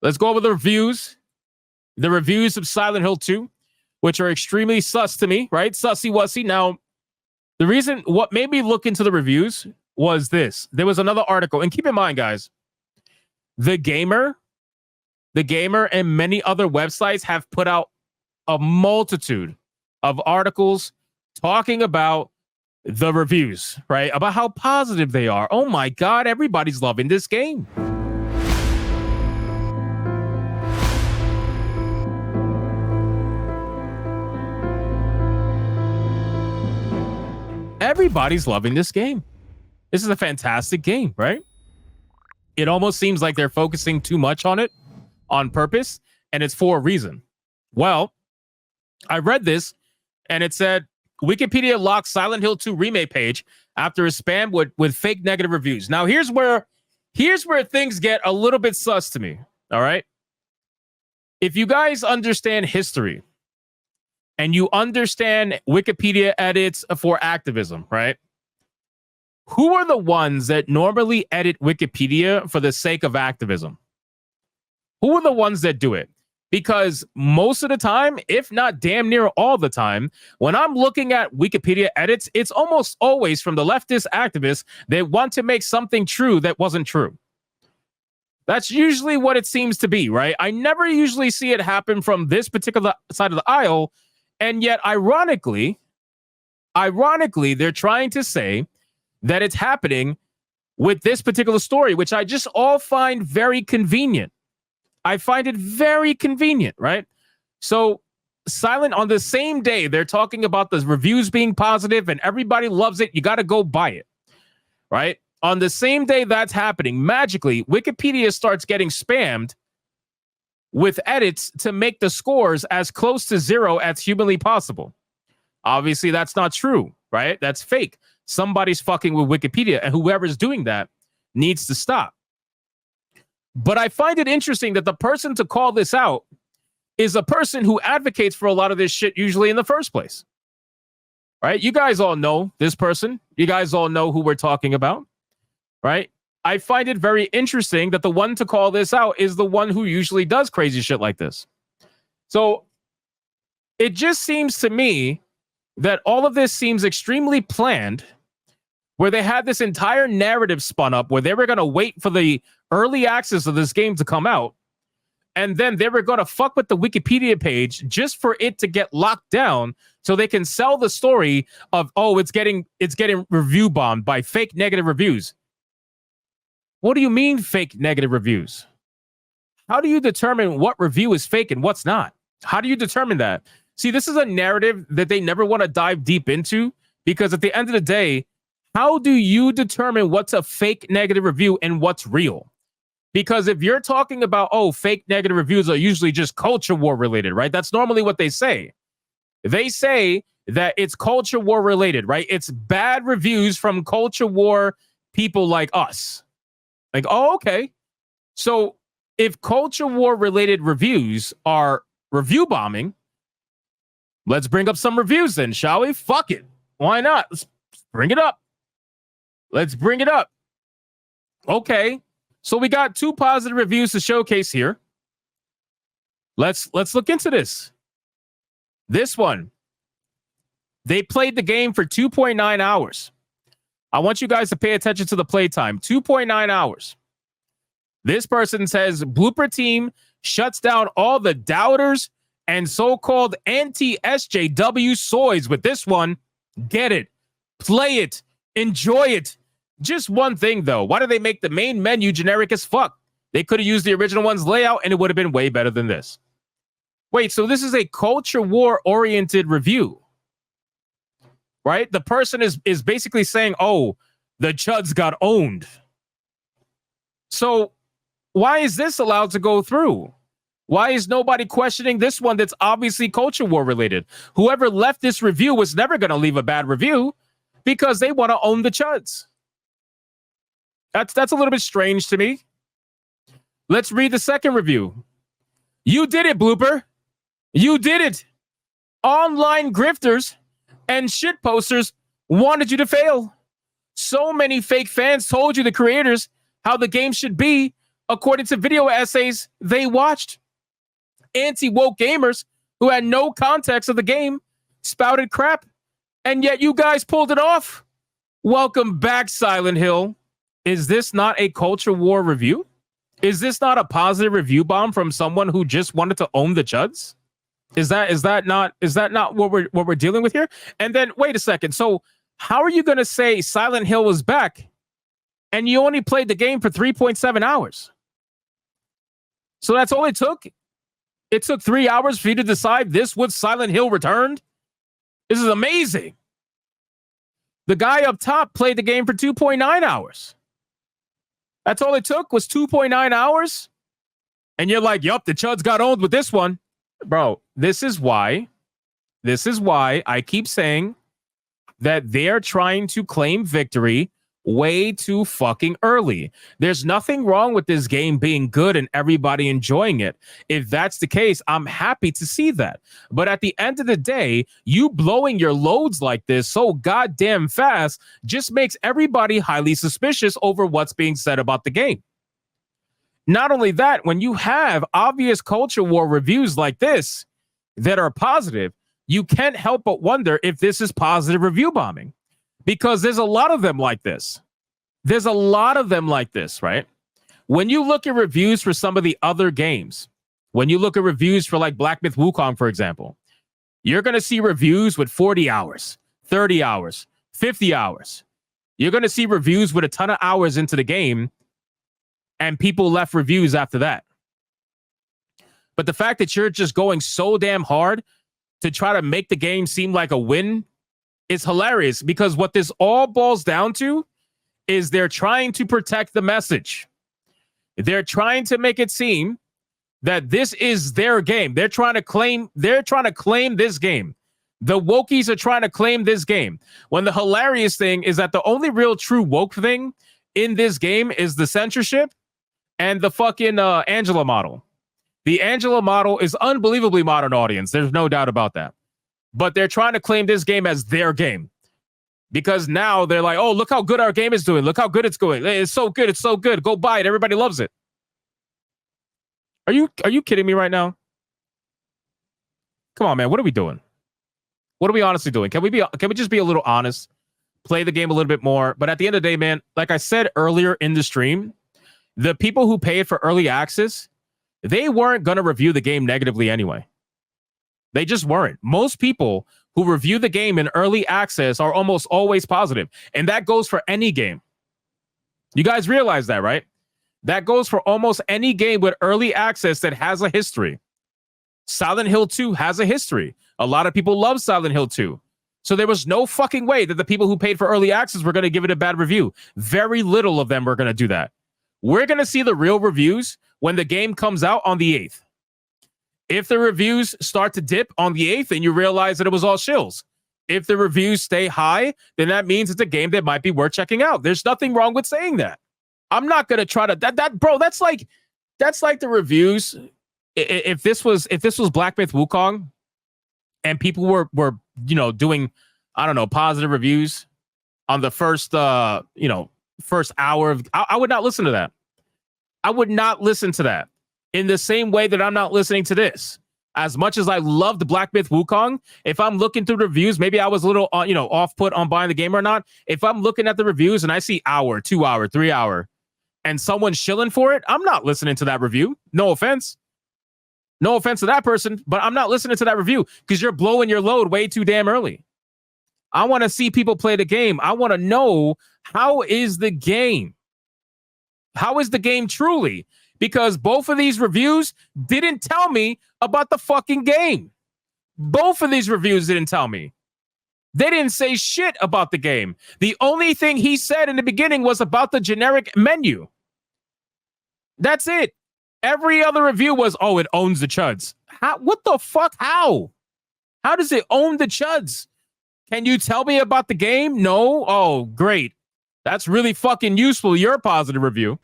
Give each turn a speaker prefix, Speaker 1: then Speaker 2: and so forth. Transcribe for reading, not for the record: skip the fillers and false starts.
Speaker 1: Let's go over the reviews. The reviews of Silent Hill 2, which are extremely sus to me, right? Sussy-wussy. Now, the reason what made me look into the reviews was this. There was another article, and keep in mind, guys, The Gamer, and many other websites have put out a multitude of articles talking about the reviews, right? About how positive they are. Oh my God, everybody's loving this game. Everybody's loving this game. This is a fantastic game, right? It almost seems like they're focusing too much on it on purpose, and it's for a reason. Well, I read this, and it said, Wikipedia locks Silent Hill 2 remake page after a spam with fake negative reviews. Now, here's where things get a little bit sus to me, all right? If you guys understand history, and you understand Wikipedia edits for activism, right? Who are the ones that normally edit Wikipedia for the sake of activism? Who are the ones that do it? Because most of the time, if not damn near all the time, when I'm looking at Wikipedia edits, it's almost always from the leftist activists that want to make something true that wasn't true. That's usually what it seems to be, right? I never usually see it happen from this particular side of the aisle. And yet, ironically, they're trying to say that it's happening with this particular story, which I just all find very convenient. I find it very convenient, right? So Silent, on the same day, they're talking about the reviews being positive and everybody loves it. You got to go buy it, right? On the same day that's happening, magically, Wikipedia starts getting spammed with edits to make the scores as close to zero as humanly possible. Obviously, that's not true, right? That's fake. Somebody's fucking with Wikipedia, and whoever's doing that needs to stop. But I find it interesting that the person to call this out is a person who advocates for a lot of this shit usually in the first place, right? You guys all know this person. You guys all know who we're talking about, right? I find it very interesting that the one to call this out is the one who usually does crazy shit like this. So it just seems to me that all of this seems extremely planned, where they had this entire narrative spun up where they were going to wait for the early access of this game to come out. And then they were going to fuck with the Wikipedia page just for it to get locked down so they can sell the story of, oh, it's getting review bombed by fake negative reviews. What do you mean fake negative reviews? How do you determine what review is fake and what's not? How do you determine that? See, this is a narrative that they never want to dive deep into, because at the end of the day, how do you determine what's a fake negative review and what's real? Because if you're talking about, oh, fake negative reviews are usually just culture war related, right? That's normally what they say. They say that it's culture war related, right? It's bad reviews from culture war people like us. Like, oh, okay. So if culture war related reviews are review bombing, let's bring up some reviews then, shall we? Fuck it. Why not? Let's bring it up. Let's bring it up. Okay. So we got 2 positive reviews to showcase here. Let's look into this. This one. They played the game for 2.9 hours. I want you guys to pay attention to the playtime. 2.9 hours. This person says, Blooper Team shuts down all the doubters and so-called anti-SJW soys with this one. Get it. Play it. Enjoy it. Just one thing, though. Why do they make the main menu generic as fuck? They could have used the original one's layout, and it would have been way better than this. Wait, so this is a culture war-oriented review, right? The person is basically saying, oh, the Chuds got owned. So why is this allowed to go through? Why is nobody questioning this one that's obviously culture war related? Whoever left this review was never going to leave a bad review because they want to own the Chuds. That's a little bit strange to me. Let's read the second review. You did it, Blooper. You did it. Online grifters and shit posters wanted you to fail. So many fake fans told you, the creators, how the game should be. according to video essays they watched. Anti-woke gamers who had no context of the game spouted crap, and yet you guys pulled it off. Welcome back, Silent Hill. Is this not a culture war review? Is this not a positive review bomb from someone who just wanted to own the chuds? Is that not what we're dealing with here? And then wait a second. So how are you going to say Silent Hill was back and you only played the game for 3.7 hours? So that's all it took? It took 3 hours for you to decide this was Silent Hill returned? This is amazing. The guy up top played the game for 2.9 hours. That's all it took was 2.9 hours? And you're like, yup, the chuds got owned with this one. Bro, this is why I keep saying that they're trying to claim victory way too fucking early. There's nothing wrong with this game being good and everybody enjoying it. If that's the case, I'm happy to see that. But at the end of the day, you blowing your loads like this so goddamn fast just makes everybody highly suspicious over what's being said about the game. Not only that, when you have obvious culture war reviews like this that are positive, you can't help but wonder if this is positive review bombing. Because there's a lot of them like this. There's a lot of them like this, right? When you look at reviews for some of the other games, when you look at reviews for like Black Myth Wukong, for example, you're going to see reviews with 40 hours, 30 hours, 50 hours. You're going to see reviews with a ton of hours into the game, and people left reviews after that. But the fact that you're just going so damn hard to try to make the game seem like a win is hilarious, because what this all boils down to is they're trying to protect the message. They're trying to make it seem that this is their game. They're trying to claim this game. The wokies are trying to claim this game. When the hilarious thing is that the only real true woke thing in this game is the censorship and the fucking Angela model. The Angela model is unbelievably modern audience. There's no doubt about that. But they're trying to claim this game as their game. Because now they're like, oh, look how good our game is doing. Look how good it's going. It's so good. It's so good. Go buy it. Everybody loves it. Are you kidding me right now? Come on, man. What are we doing? What are we honestly doing? Can we just be a little honest? Play the game a little bit more. But at the end of the day, man, like I said earlier in the stream, the people who paid for early access, they weren't going to review the game negatively anyway. They just weren't. Most people who review the game in early access are almost always positive. And that goes for any game. You guys realize that, right? That goes for almost any game with early access that has a history. Silent Hill 2 has a history. A lot of people love Silent Hill 2. So there was no fucking way that the people who paid for early access were going to give it a bad review. Very little of them were going to do that. We're going to see the real reviews when the game comes out on the 8th. If the reviews start to dip on the 8th and you realize that it was all shills. If the reviews stay high, then that means it's a game that might be worth checking out. There's nothing wrong with saying that. I'm not going to try to bro, that's like the reviews. If this was Black Myth Wukong and people were doing, I don't know, positive reviews on the first first hour of, I would not listen to that. I would not listen to that. In the same way that I'm not listening to this. As much as I loved Black Myth Wukong, if I'm looking through reviews, maybe I was a little, off-put on buying the game or not. If I'm looking at the reviews and I see hour, 2 hour, 3 hour, and someone's shilling for it, I'm not listening to that review. No offense. No offense to that person, but I'm not listening to that review because you're blowing your load way too damn early. I want to see people play the game. I want to know, how is the game? How is the game truly? Because both of these reviews didn't tell me about the fucking game. Both of these reviews didn't tell me. They didn't say shit about the game. The only thing he said in the beginning was about the generic menu. That's it. Every other review was, oh, it owns the chuds. How? What the fuck? How? How does it own the chuds? Can you tell me about the game? No? Oh, great. That's really fucking useful. Your positive review.